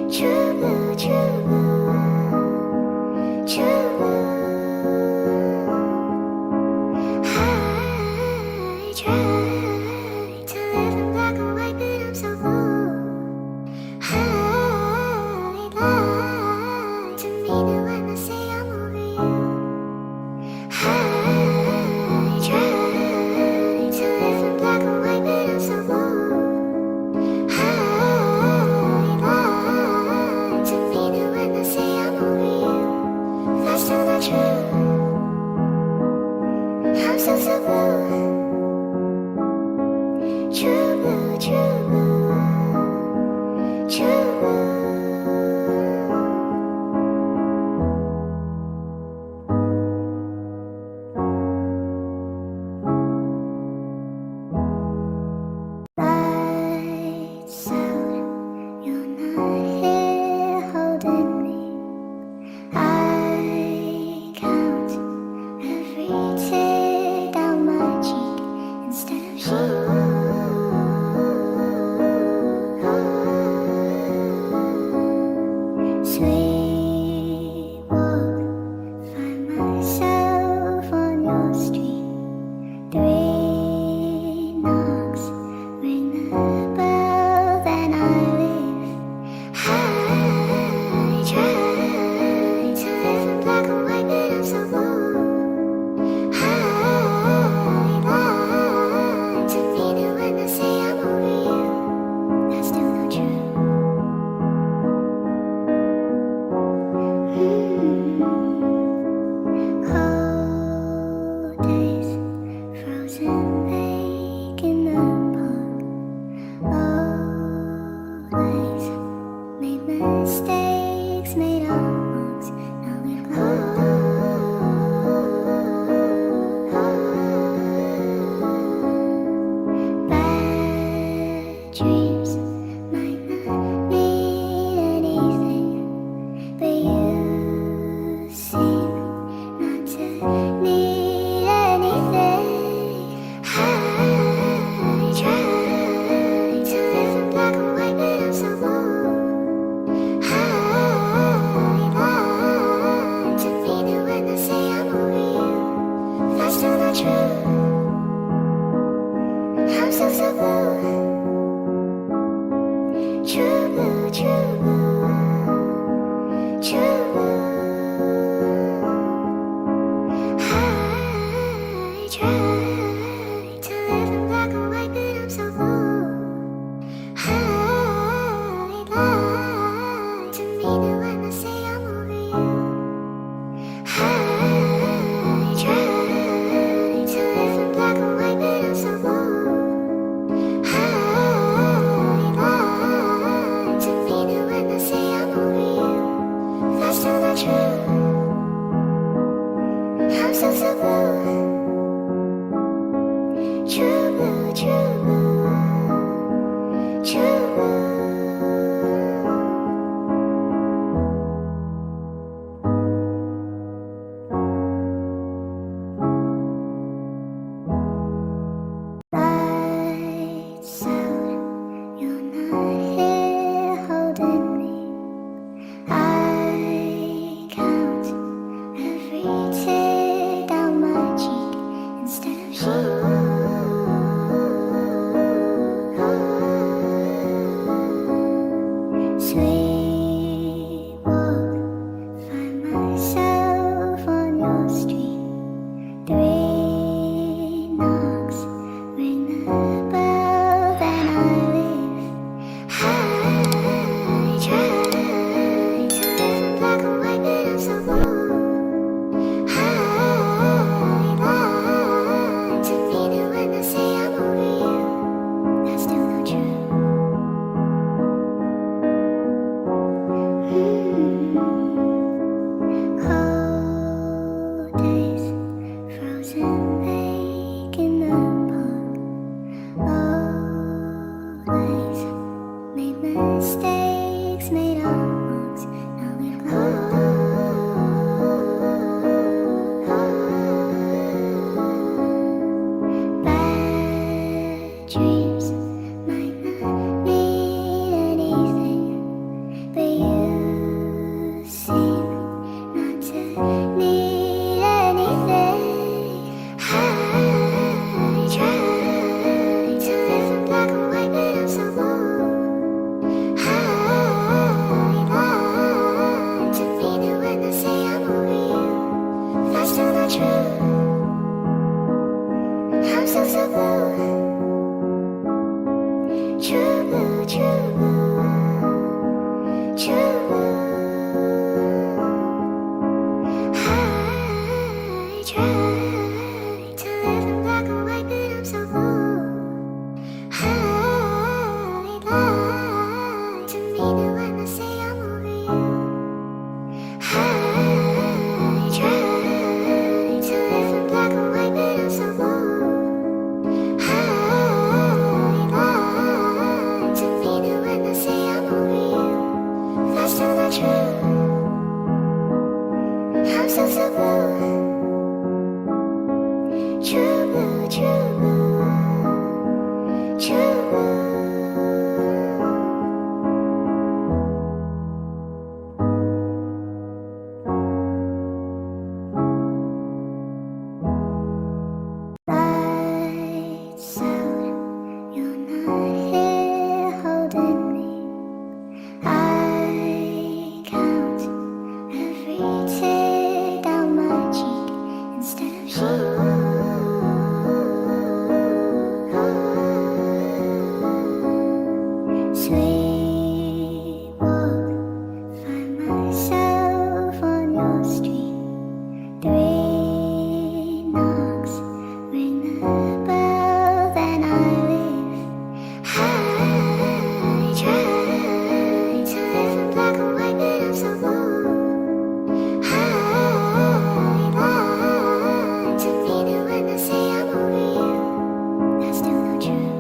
True blue, true blue, true blue. I try to live in black and white, but I'm so blue. I lie to mean it when I say I'm over you. I try to live in black and white, but I'm so blue. I lie to mean it when I say I'm over you. That's still not true. I'm still so blue. True blue, true blue, true blue. Lights out, you're not here holding me. I count every tear down my cheek instead of she. true. I try to live in black and white, but I'm so fooled. I lie to me that when I say I'm over you. I try to live in black and white, but I'm so fooled. I lie to me that when I say I'm over you. That's still not true. I'm so blue. True blue, true blue, true blue. Lights out, you're not here holding me. I count every tear down my cheek instead of sheep. Sweet walk, find myself on your street. 3 knocks, ring the bell, then I leave. I try to live in black and white, but I'm so bold. I lie to me that when I say I'm over you, that's still not true.